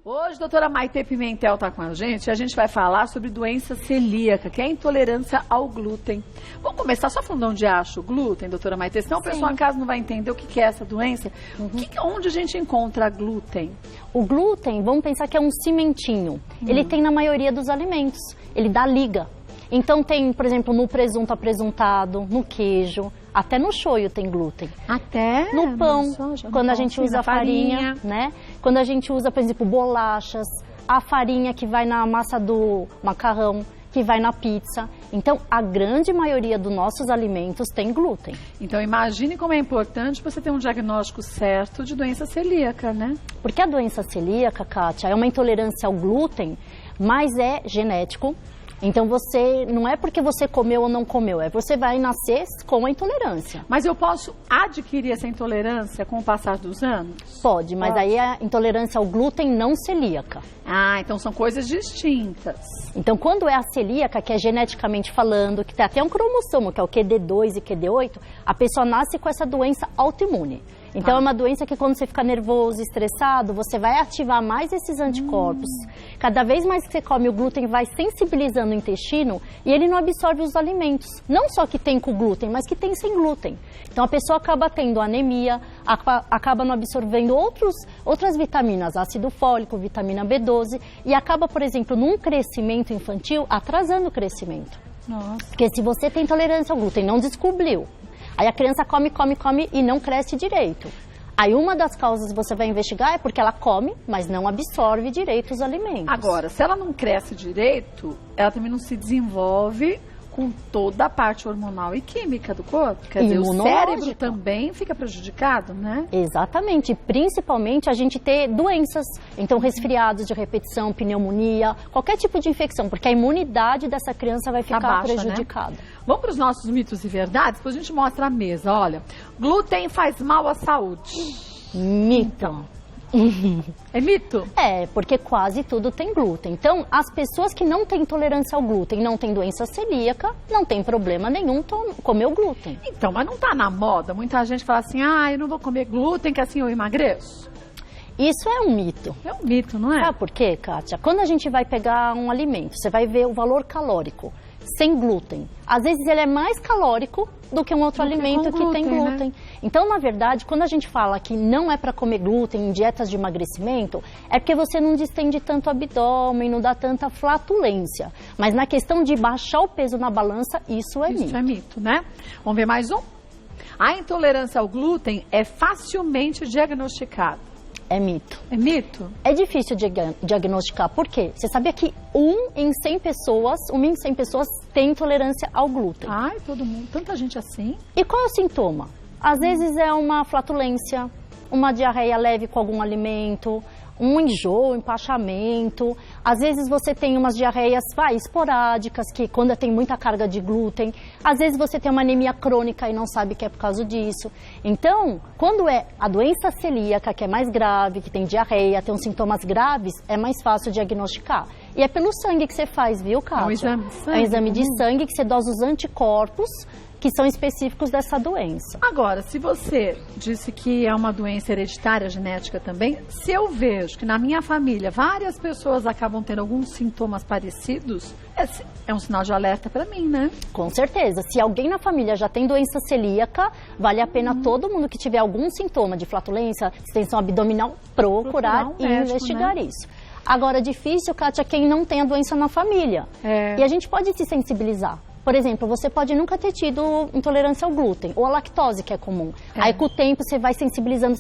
Hoje, a doutora Maitê Pimentel está com a gente e a gente vai falar sobre doença celíaca, que é a intolerância ao glúten. Vamos começar só falando onde acha o glúten, doutora Maitê, senão o pessoal em casa não vai entender o que é essa doença. Onde a gente encontra glúten? O glúten, vamos pensar que é um cimentinho. Ele tem na maioria dos alimentos, ele dá liga. Então tem, por exemplo, no presunto apresuntado, no queijo, até no shoyu tem glúten. Até no pão, quando a gente usa farinha, né? Quando a gente usa, por exemplo, bolachas, a farinha que vai na massa do macarrão, que vai na pizza. Então, a grande maioria dos nossos alimentos tem glúten. Então, imagine como é importante você ter um diagnóstico certo de doença celíaca, né? Porque a doença celíaca, Kátia, é uma intolerância ao glúten, mas é genético. Então, não é porque você comeu ou não comeu, você vai nascer com a intolerância. Mas eu posso adquirir essa intolerância com o passar dos anos? Pode, mas aí é a intolerância ao glúten não celíaca. Ah, então são coisas distintas. Então, quando é a celíaca, que é geneticamente falando, que tem até um cromossomo, que é o QD2 e QD8, a pessoa nasce com essa doença autoimune. Então, é uma doença que quando você fica nervoso, estressado, você vai ativar mais esses anticorpos. Cada vez mais que você come, o glúten vai sensibilizando o intestino e ele não absorve os alimentos. Não só que tem com glúten, mas que tem sem glúten. Então, a pessoa acaba tendo anemia, acaba não absorvendo outras vitaminas, ácido fólico, vitamina B12, e acaba, por exemplo, num crescimento infantil, atrasando o crescimento. Nossa. Porque se você tem intolerância ao glúten, não descobriu, aí a criança come e não cresce direito. Aí uma das causas que você vai investigar é porque ela come, mas não absorve direito os alimentos. Agora, se ela não cresce direito, ela também não se desenvolve com toda a parte hormonal e química do corpo. Quer dizer, o cérebro também fica prejudicado, né? Exatamente, principalmente a gente ter doenças, então resfriados de repetição, pneumonia, qualquer tipo de infecção, porque a imunidade dessa criança vai ficar baixa, prejudicada. Né? Vamos para os nossos mitos e verdades, depois a gente mostra a mesa. Olha, glúten faz mal à saúde. Mito. É mito? É, porque quase tudo tem glúten. Então, as pessoas que não têm intolerância ao glúten, não têm doença celíaca, não tem problema nenhum comer o glúten. Então, mas não tá na moda? Muita gente fala assim, eu não vou comer glúten, que assim eu emagreço. Isso é um mito. É um mito, não é? Sabe por quê, Kátia? Quando a gente vai pegar um alimento, você vai ver o valor calórico sem glúten. Às vezes ele é mais calórico do que um outro alimento que tem glúten. Né? Então, na verdade, quando a gente fala que não é para comer glúten em dietas de emagrecimento, é porque você não distende tanto o abdômen, não dá tanta flatulência. Mas na questão de baixar o peso na balança, isso é mito. Isso é mito, né? Vamos ver mais um? A intolerância ao glúten é facilmente diagnosticada. É mito. É mito? É difícil de diagnosticar. Por quê? Você sabia que 1 em 100 pessoas tem intolerância ao glúten. Ai, todo mundo, tanta gente assim. E qual é o sintoma? Às vezes é uma flatulência, uma diarreia leve com algum alimento, um enjoo, empachamento. Às vezes você tem umas diarreias esporádicas, que quando tem muita carga de glúten. Às vezes você tem uma anemia crônica e não sabe que é por causa disso. Então, quando é a doença celíaca, que é mais grave, que tem diarreia, tem uns sintomas graves, é mais fácil diagnosticar. E é pelo sangue que você faz, viu, Kátia? É um exame de sangue? É um exame de sangue que você dosa os anticorpos que são específicos dessa doença. Agora, se você disse que é uma doença hereditária, genética também, se eu vejo que na minha família várias pessoas acabam tendo alguns sintomas parecidos, é um sinal de alerta para mim, né? Com certeza. Se alguém na família já tem doença celíaca, vale a pena todo mundo que tiver algum sintoma de flatulência, distensão abdominal, procurar e investigar isso. Agora, difícil, Kátia, quem não tem a doença na família. E a gente pode se sensibilizar. Por exemplo, você pode nunca ter tido intolerância ao glúten ou à lactose, que é comum. Aí, com o tempo, você vai sensibilizando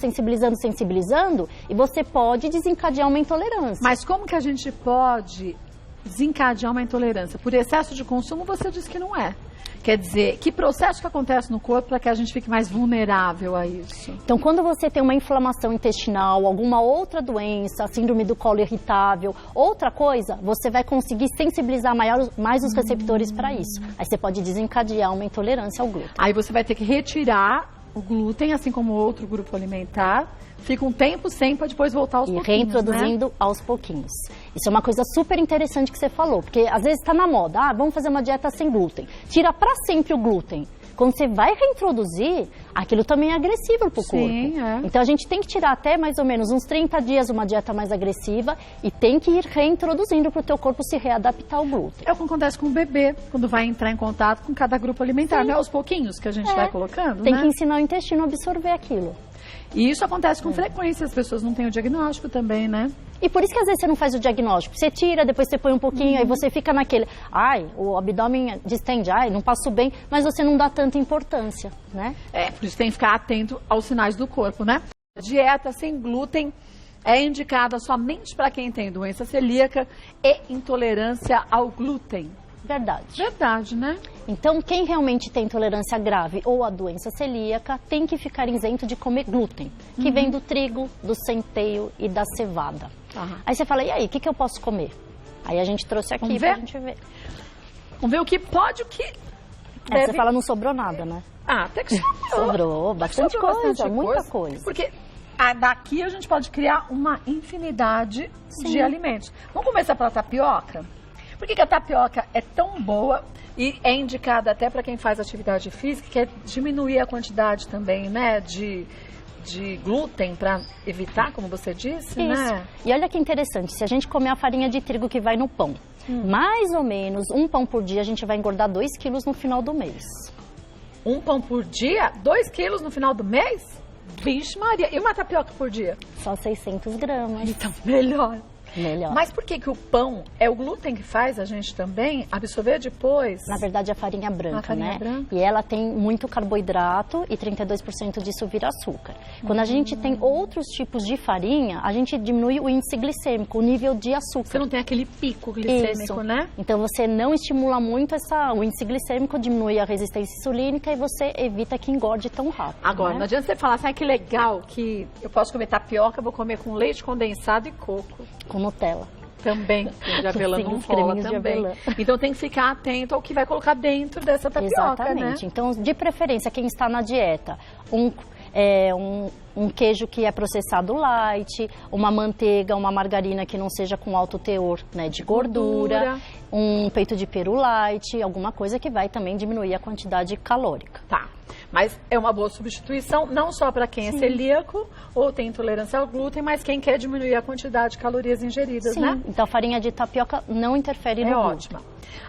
e você pode desencadear uma intolerância. Mas como que a gente pode desencadear uma intolerância? Por excesso de consumo, você diz que não é. Quer dizer, que processo que acontece no corpo para que a gente fique mais vulnerável a isso? Então, quando você tem uma inflamação intestinal, alguma outra doença, síndrome do colo irritável, outra coisa, você vai conseguir sensibilizar mais os receptores para isso. Aí você pode desencadear uma intolerância ao glúten. Aí você vai ter que retirar o glúten, assim como outro grupo alimentar, fica um tempo sem para depois voltar aos pouquinhos, reintroduzindo aos pouquinhos. Isso é uma coisa super interessante que você falou, porque às vezes está na moda, vamos fazer uma dieta sem glúten. Tira para sempre o glúten. Quando você vai reintroduzir, aquilo também é agressivo para o corpo. Então a gente tem que tirar até mais ou menos uns 30 dias uma dieta mais agressiva e tem que ir reintroduzindo para o teu corpo se readaptar ao glúten. É o que acontece com o bebê, quando vai entrar em contato com cada grupo alimentar, né? Aos pouquinhos que a gente vai colocando, Tem que ensinar o intestino a absorver aquilo. E isso acontece com frequência, as pessoas não têm o diagnóstico também, né? E por isso que às vezes você não faz o diagnóstico. Você tira, depois você põe um pouquinho, aí você fica naquele, o abdômen distende, não passo bem, mas você não dá tanta importância, né? Por isso tem que ficar atento aos sinais do corpo, né? A dieta sem glúten é indicada somente para quem tem doença celíaca e intolerância ao glúten. Verdade, né? Então, quem realmente tem intolerância grave ou a doença celíaca tem que ficar isento de comer glúten, que vem do trigo, do centeio e da cevada. Aí você fala, e aí, o que eu posso comer? Aí a gente trouxe aqui pra gente ver. Vamos ver o que pode, o que... Você fala, não sobrou nada, né? Até que sobrou. Sobrou bastante coisa, muita coisa. Porque daqui a gente pode criar uma infinidade de alimentos. Vamos começar pela tapioca? Por que a tapioca é tão boa e é indicada até para quem faz atividade física, que é diminuir a quantidade também, né, de glúten para evitar, como você disse, né? E olha que interessante, se a gente comer a farinha de trigo que vai no pão, mais ou menos um pão por dia, a gente vai engordar 2 quilos no final do mês. Um pão por dia? 2 quilos no final do mês? Vixe Maria, e uma tapioca por dia? Só 600 gramas. Então, melhor. Melhor. Mas por que o pão é o glúten que faz a gente também absorver depois? Na verdade, a farinha branca, a farinha branca. E ela tem muito carboidrato e 32% disso vira açúcar. Quando a gente tem outros tipos de farinha, a gente diminui o índice glicêmico, o nível de açúcar. Você não tem aquele pico glicêmico, né? Então, você não estimula muito o índice glicêmico, diminui a resistência insulínica e você evita que engorde tão rápido. Agora, não adianta você falar assim, que legal que eu posso comer tapioca, vou comer com leite condensado e coco. Com Nutella. Também, de avelã não rola também. Então tem que ficar atento ao que vai colocar dentro dessa tapioca, Exatamente. né? Então, de preferência, quem está na dieta, um queijo que é processado light, uma manteiga, uma margarina que não seja com alto teor, né, de gordura, um peito de peru light, alguma coisa que vai também diminuir a quantidade calórica. Tá. Mas é uma boa substituição, não só para quem é celíaco ou tem intolerância ao glúten, mas quem quer diminuir a quantidade de calorias ingeridas, né? Então a farinha de tapioca não interfere no glúten. Ótima.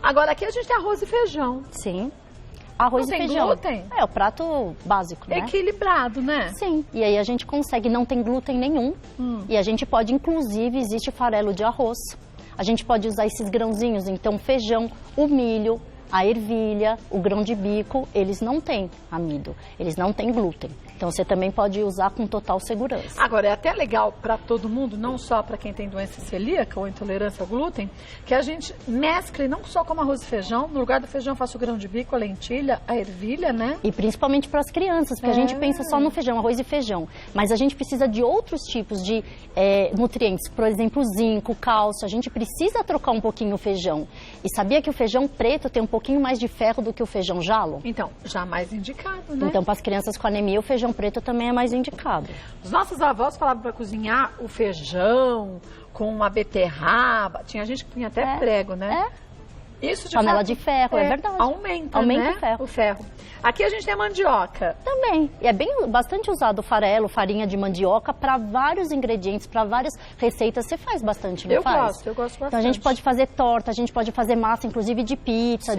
Agora aqui a gente tem arroz e feijão. Sim. Arroz e feijão. Glúten? É o prato básico, né? Equilibrado, né? Sim. E aí a gente consegue, não tem glúten nenhum. E a gente pode, inclusive, existe farelo de arroz. A gente pode usar esses grãozinhos, então feijão, o milho, a ervilha, o grão de bico, eles não têm amido, eles não têm glúten. Então você também pode usar com total segurança. Agora, é até legal para todo mundo, não só para quem tem doença celíaca ou intolerância ao glúten, que a gente mescle não só como arroz e feijão, no lugar do feijão faço o grão de bico, a lentilha, a ervilha, né? E principalmente para as crianças, porque a gente pensa só no feijão, arroz e feijão. Mas a gente precisa de outros tipos de nutrientes, por exemplo, zinco, cálcio, a gente precisa trocar um pouquinho o feijão. E sabia que o feijão preto tem um pouquinho mais de ferro do que o feijão jalo? Então, já mais indicado, né? Então, para as crianças com anemia, o feijão preto também é mais indicado. Os nossos avós falavam para cozinhar o feijão com uma beterraba. Tinha gente que punha até prego, né? Isso de panela fato, de ferro, é verdade. Aumenta, né? o ferro. Aqui a gente tem a mandioca. Também. E é bastante usado o farelo, farinha de mandioca, para vários ingredientes, para várias receitas. Você faz bastante, não faz? Eu gosto bastante. Então a gente pode fazer torta, a gente pode fazer massa, inclusive de pizza,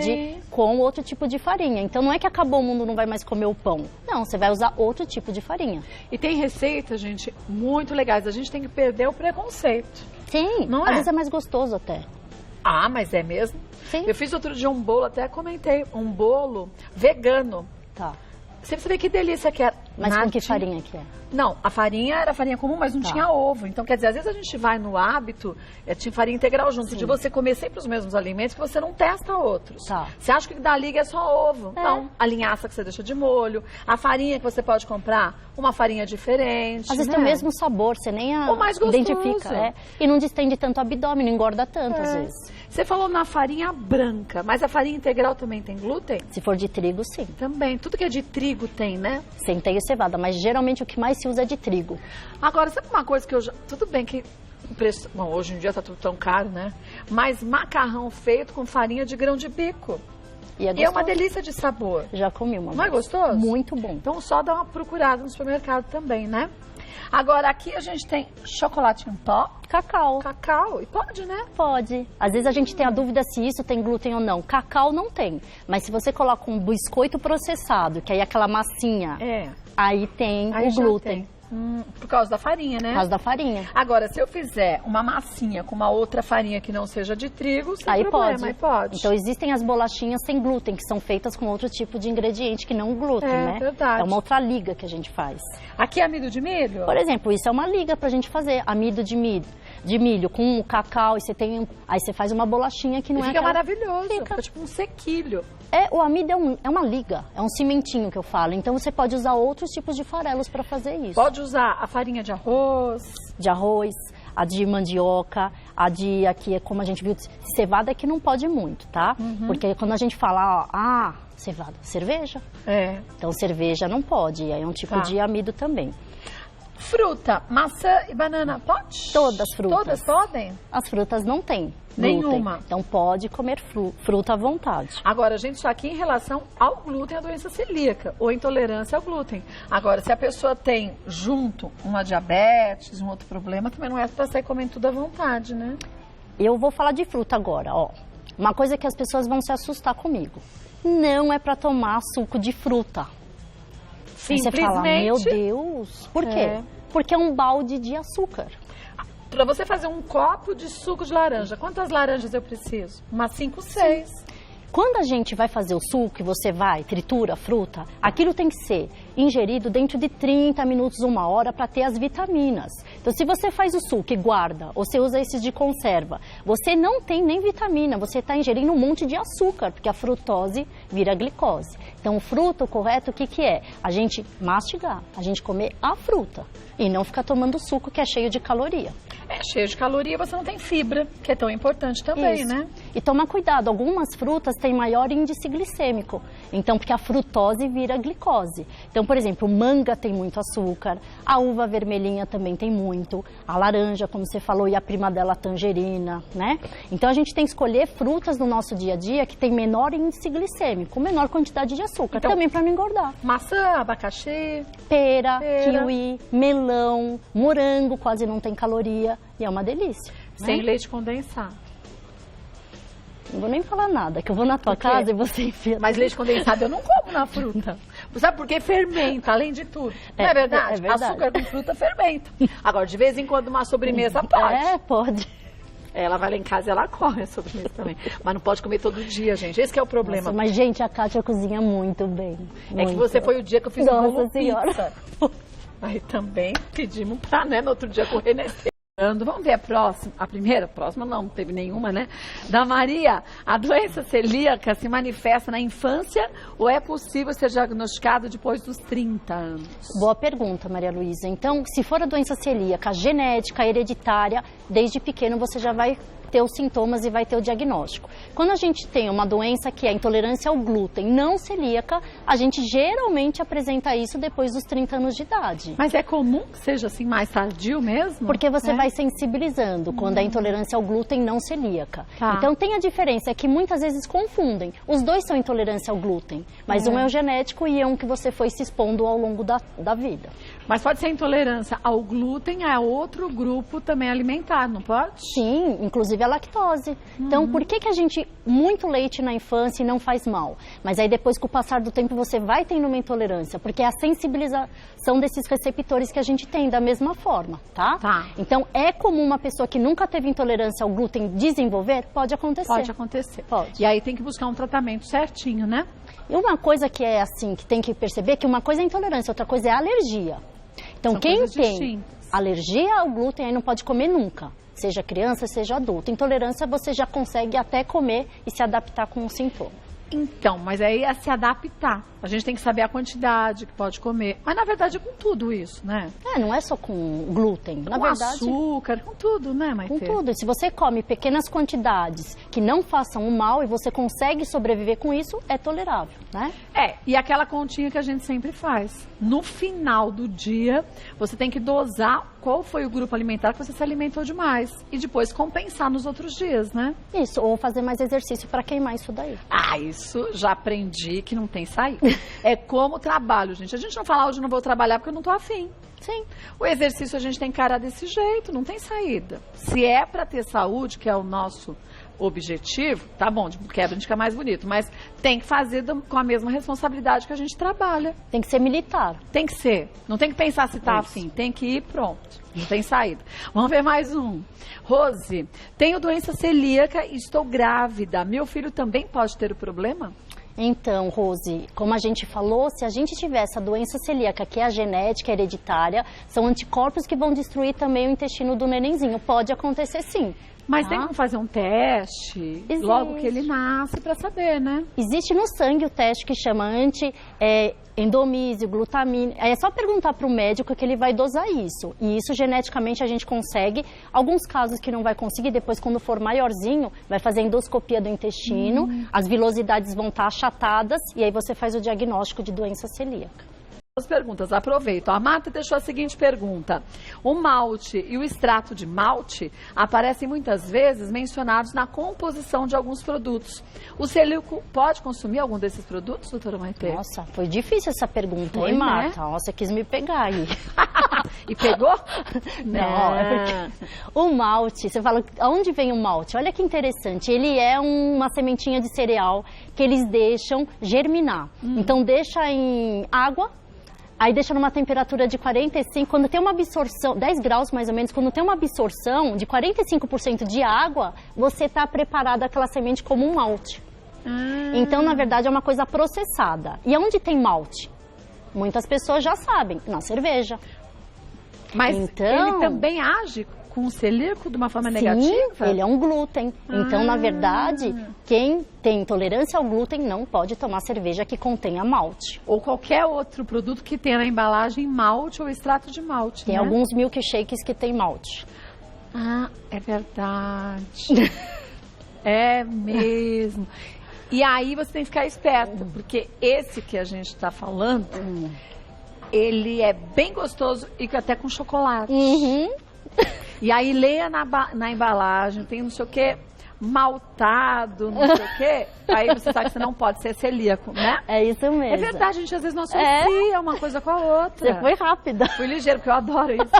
com outro tipo de farinha. Então não é que acabou o mundo, não vai mais comer o pão. Não, você vai usar outro tipo de farinha. E tem receitas, gente, muito legais. A gente tem que perder o preconceito. Sim, às vezes é mais gostoso até. Ah, mas é mesmo? Sim. Eu fiz outro dia um bolo, até comentei, um bolo vegano. Tá. Você vê que delícia que era. Mas com que farinha que é? Não, a farinha era farinha comum, mas não tinha ovo. Então, quer dizer, às vezes a gente vai no hábito, tinha farinha integral junto, de você comer sempre os mesmos alimentos, que você não testa outros. Tá. Você acha que o que dá liga é só ovo. Não, a linhaça que você deixa de molho, a farinha que você pode comprar, uma farinha diferente. Às vezes tem o mesmo sabor, você nem identifica. E não distende tanto o abdômen, não engorda tanto às vezes. Você falou na farinha branca, mas a farinha integral também tem glúten? Se for de trigo, sim. Também. Tudo que é de trigo tem, né? Centeio e cevada, mas geralmente o que mais se usa é de trigo. Agora, sabe uma coisa que eu já... Tudo bem que o preço... Bom, hoje em dia tá tudo tão caro, né? Mas macarrão feito com farinha de grão de bico. E é uma delícia de sabor. Já comi uma vez. Não é gostoso? Muito bom. Então só dá uma procurada no supermercado também, né? Agora aqui a gente tem chocolate em pó, Cacau. cacau, e pode, né? Pode. Às vezes a gente tem a dúvida se isso tem glúten ou não. Cacau não tem. Mas se você coloca um biscoito processado, que aí é aquela massinha, aí tem Aí o já glúten. tem. Por causa da farinha, né? Por causa da farinha. Agora, se eu fizer uma massinha com uma outra farinha que não seja de trigo, sem Aí problema, pode. aí pode. Então existem as bolachinhas sem glúten, que são feitas com outro tipo de ingrediente que não o glúten, né? Verdade. É uma outra liga que a gente faz. Aqui é amido de milho? Por exemplo, isso é uma liga pra gente fazer. Amido de milho com cacau, e aí você faz uma bolachinha que não Fica aquela... maravilhoso, Fica. fica tipo um sequilho. O amido é uma liga, é um cimentinho que eu falo. Então você pode usar outros tipos de farelos para fazer isso. Pode usar a farinha de arroz. De arroz, a de mandioca, aqui é como a gente viu, cevada é que não pode muito, tá? Porque quando a gente fala, cevada, cerveja. Então cerveja não pode, aí é um tipo de amido também. Fruta, maçã e banana, pode? Todas as frutas. Todas podem? As frutas não tem glúten. Nenhuma. Então pode comer fruta à vontade. Agora, gente, isso aqui em relação ao glúten, a doença celíaca ou intolerância ao glúten. Agora, se a pessoa tem junto uma diabetes, um outro problema, também não é para sair comendo tudo à vontade, né? Eu vou falar de fruta agora, ó. Uma coisa que as pessoas vão se assustar comigo. Não é para tomar suco de fruta. Você fala, meu Deus, por quê? Porque é um balde de açúcar. Para você fazer um copo de suco de laranja, quantas laranjas eu preciso? Umas 5, 6. Quando a gente vai fazer o suco e você tritura a fruta, aquilo tem que ser ingerido dentro de 30 minutos, 1 hora, para ter as vitaminas. Então, se você faz o suco e guarda, ou você usa esses de conserva, você não tem nem vitamina, você está ingerindo um monte de açúcar, porque a frutose vira glicose. Então, o fruto correto, o que é? A gente mastigar, a gente comer a fruta e não ficar tomando suco que é cheio de caloria. É cheio de caloria, você não tem fibra, que é tão importante também, né? E tomar cuidado, algumas frutas têm maior índice glicêmico, então porque a frutose vira glicose. Então, por exemplo, manga tem muito açúcar, a uva vermelhinha também tem muito, a laranja, como você falou, e a prima dela, a tangerina, né? Então a gente tem que escolher frutas no nosso dia a dia que tem menor índice glicêmico, menor quantidade de açúcar, então, também para não engordar. Maçã, abacaxi, pera, kiwi, melão, morango, quase não tem caloria. E é uma delícia. Sem leite condensado. Não vou nem falar nada, que eu vou na tua casa e você enfia. Mas leite condensado eu não como na fruta. Sabe por quê? Fermenta, além de tudo. Não é verdade? É verdade. Açúcar com fruta fermenta. Agora, de vez em quando, uma sobremesa pode. Pode. Ela vai lá em casa e ela come a sobremesa também. Mas não pode comer todo dia, gente. Esse que é o problema. Nossa, mas, gente, a Kátia cozinha muito bem. É que você foi o dia que eu fiz um bolo pizza. Senhora. Aí também pedimos pra, né, no outro dia correr nesse. Vamos ver a próxima não teve nenhuma, né? Da Maria, a doença celíaca se manifesta na infância ou é possível ser diagnosticado depois dos 30 anos? Boa pergunta, Maria Luísa. Então, se for a doença celíaca genética, hereditária, desde pequeno você já vai ter os sintomas e vai ter o diagnóstico. Quando a gente tem uma doença que é intolerância ao glúten não celíaca, a gente geralmente apresenta isso depois dos 30 anos de idade. Mas é comum que seja assim mais tardio mesmo? Porque você vai sensibilizando quando é intolerância ao glúten não celíaca. Então tem a diferença, é que muitas vezes confundem. Os dois são intolerância ao glúten, mas um é o genético e é um que você foi se expondo ao longo da vida. Mas pode ser intolerância ao glúten, a outro grupo também alimentar, não pode? Sim, inclusive a lactose. Então, por que a gente, muito leite na infância e não faz mal? Mas aí depois, com o passar do tempo, você vai tendo uma intolerância, porque é a sensibilização desses receptores que a gente tem da mesma forma, tá? Então, é comum uma pessoa que nunca teve intolerância ao glúten desenvolver? Pode acontecer. Pode acontecer. Pode. E aí tem que buscar um tratamento certinho, né? E uma coisa que é assim, que tem que perceber, que uma coisa é intolerância, outra coisa é alergia. Então, São quem tem distintas. alergia ao glúten aí não pode comer nunca. Seja criança, seja adulto. Intolerância você já consegue até comer e se adaptar com o sintoma. Então, mas aí é se adaptar. A gente tem que saber a quantidade que pode comer. Mas na verdade é com tudo isso, né? Não é só com glúten. Na com verdade, açúcar, com tudo, né, Maitê? Com tudo. E se você come pequenas quantidades que não façam o mal e você consegue sobreviver com isso, é tolerável, né? E aquela continha que a gente sempre faz. No final do dia, você tem que dosar qual foi o grupo alimentar que você se alimentou demais. E depois compensar nos outros dias, né? Isso, ou fazer mais exercício para queimar isso daí. Ah, isso já aprendi que não tem saída. É como o trabalho, gente. A gente não fala hoje não vou trabalhar porque eu não tô afim. Sim. O exercício a gente tem que encarar desse jeito, não tem saída. Se é para ter saúde, que é o nosso objetivo, tá bom, de quebra a gente fica mais bonito, mas tem que fazer com a mesma responsabilidade que a gente trabalha. Tem que ser militar. Tem que ser. Não tem que pensar se tá afim, tem que ir pronto. Não tem saída. Vamos ver mais um. Rose, tenho doença celíaca e estou grávida. Meu filho também pode ter o problema? Então, Rose, como a gente falou, se a gente tiver essa doença celíaca, que é a genética hereditária, são anticorpos que vão destruir também o intestino do nenenzinho. Pode acontecer sim. Mas tem como fazer um teste logo que ele nasce para saber, né? Existe no sangue o teste que chama endomísio, glutamina. É só perguntar para o médico que ele vai dosar isso. E isso geneticamente a gente consegue. Alguns casos que não vai conseguir, depois quando for maiorzinho, vai fazer endoscopia do intestino, as vilosidades vão estar achatadas e aí você faz o diagnóstico de doença celíaca. As perguntas, aproveito. A Marta deixou a seguinte pergunta. O malte e o extrato de malte aparecem muitas vezes mencionados na composição de alguns produtos. O celíaco pode consumir algum desses produtos, doutora Maitê? Nossa, foi difícil essa pergunta, Foi, hein, né? Marta? Nossa, quis me pegar aí. E pegou? Não, é porque o malte, você fala, aonde vem o malte? Olha que interessante, ele é uma sementinha de cereal que eles deixam germinar. Então deixa em água, aí deixa numa temperatura de 45, quando tem uma absorção, 10 graus mais ou menos, quando tem uma absorção de 45% de água, você está preparado aquela semente como um malte. Então, na verdade, é uma coisa processada. E onde tem malte? Muitas pessoas já sabem, na cerveja. Mas então, ele também age com o celíaco de uma forma negativa? Sim, ele é um glúten. Então, na verdade, quem tem intolerância ao glúten não pode tomar cerveja que contenha malte. Ou qualquer outro produto que tenha na embalagem malte ou extrato de malte, Tem né? alguns milkshakes que tem malte. Ah, é verdade. É mesmo. E aí você tem que ficar esperto, porque esse que a gente está falando, ele é bem gostoso e até com chocolate. E aí leia na embalagem, tem não sei o que, maltado, não sei o que, aí você sabe que você não pode ser celíaco, né? É isso mesmo. É verdade, a gente às vezes não associa uma coisa com a outra. Você foi rápida. Fui ligeiro, porque eu adoro isso.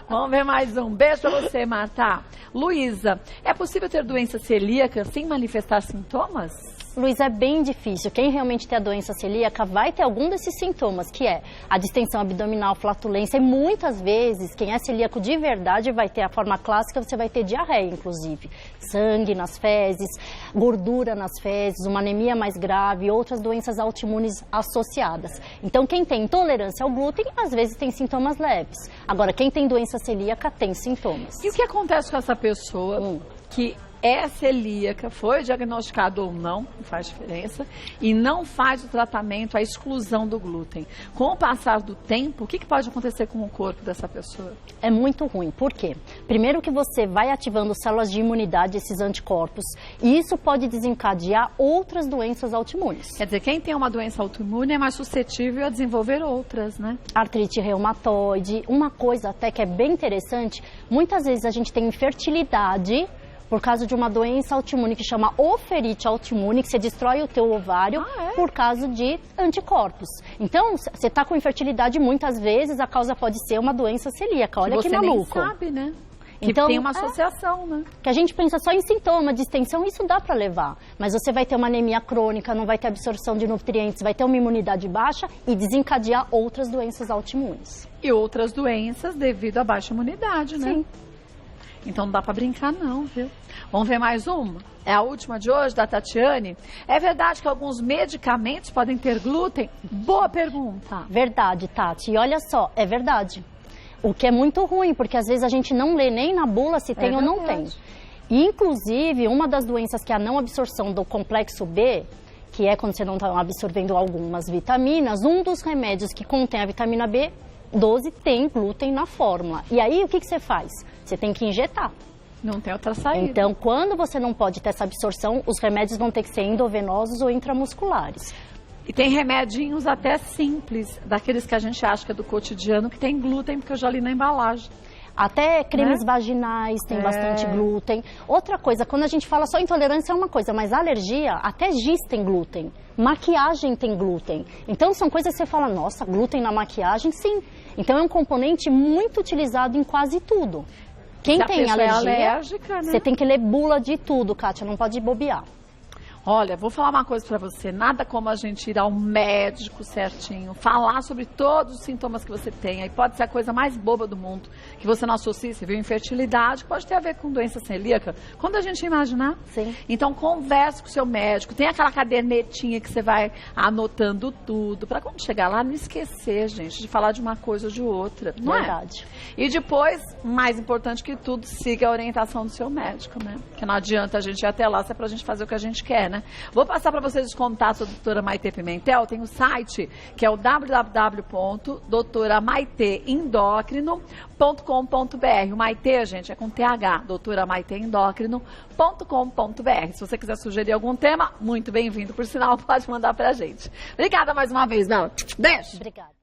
Vamos ver mais um. Beijo pra você, Marta. Luísa, é possível ter doença celíaca sem manifestar sintomas? Luiz, é bem difícil. Quem realmente tem a doença celíaca vai ter algum desses sintomas, que é a distensão abdominal, flatulência, e muitas vezes quem é celíaco de verdade vai ter a forma clássica, você vai ter diarreia, inclusive. Sangue nas fezes, gordura nas fezes, uma anemia mais grave, outras doenças autoimunes associadas. Então, quem tem intolerância ao glúten, às vezes tem sintomas leves. Agora, quem tem doença celíaca tem sintomas. E o que acontece com essa pessoa que é celíaca, foi diagnosticado ou não faz diferença, e não faz o tratamento, a exclusão do glúten? Com o passar do tempo, o que pode acontecer com o corpo dessa pessoa? É muito ruim. Por quê? Primeiro que você vai ativando células de imunidade, esses anticorpos, e isso pode desencadear outras doenças autoimunes. Quer dizer, quem tem uma doença autoimune é mais suscetível a desenvolver outras, né? Artrite reumatoide, uma coisa até que é bem interessante, muitas vezes a gente tem infertilidade por causa de uma doença autoimune que chama oferite autoimune, que você destrói o teu ovário por causa de anticorpos. Então, você está com infertilidade, muitas vezes a causa pode ser uma doença celíaca. Olha que maluco. Você nem sabe, né? Que então, tem uma associação, né? Que a gente pensa só em sintoma, distensão, isso dá para levar. Mas você vai ter uma anemia crônica, não vai ter absorção de nutrientes, vai ter uma imunidade baixa e desencadear outras doenças autoimunes. E outras doenças devido à baixa imunidade, né? Sim. Então não dá pra brincar não, viu? Vamos ver mais uma? É a última de hoje, da Tatiane. É verdade que alguns medicamentos podem ter glúten? Boa pergunta. Verdade, Tati. E olha só, é verdade. O que é muito ruim, porque às vezes a gente não lê nem na bula se tem ou não tem. E, inclusive, uma das doenças que é a não absorção do complexo B, que é quando você não está absorvendo algumas vitaminas, um dos remédios que contém a vitamina B12 tem glúten na fórmula. E aí, o que você faz? Você tem que injetar. Não tem outra saída. Então, quando você não pode ter essa absorção, os remédios vão ter que ser endovenosos ou intramusculares. E tem remedinhos até simples, daqueles que a gente acha que é do cotidiano, que tem glúten, porque eu já li na embalagem. Até cremes vaginais tem bastante glúten. Outra coisa, quando a gente fala só intolerância é uma coisa, mas alergia, até giz tem glúten. Maquiagem tem glúten. Então são coisas que você fala, nossa, glúten na maquiagem? Sim. Então é um componente muito utilizado em quase tudo. Quem tem alérgica, né? Você tem que ler bula de tudo, Kátia, não pode bobear. Olha, vou falar uma coisa pra você, nada como a gente ir ao médico certinho, falar sobre todos os sintomas que você tem, aí pode ser a coisa mais boba do mundo, que você não associa, você viu infertilidade, pode ter a ver com doença celíaca, quando a gente imaginar. Sim. Então converse com o seu médico, tem aquela cadernetinha que você vai anotando tudo, pra quando chegar lá não esquecer, gente, de falar de uma coisa ou de outra, não é? Verdade. E depois, mais importante que tudo, siga a orientação do seu médico, né? Porque não adianta a gente ir até lá se é pra gente fazer o que a gente quer, né? Vou passar para vocês os contatos da doutora Maitê Pimentel. Tem o site que é o www.doutoramaiteendócrino.com.br. O Maitê, gente, é com TH, doutoramaiteendócrino.com.br. Se você quiser sugerir algum tema, muito bem-vindo. Por sinal, pode mandar pra gente. Obrigada mais uma vez, Bela. Beijo. Obrigada.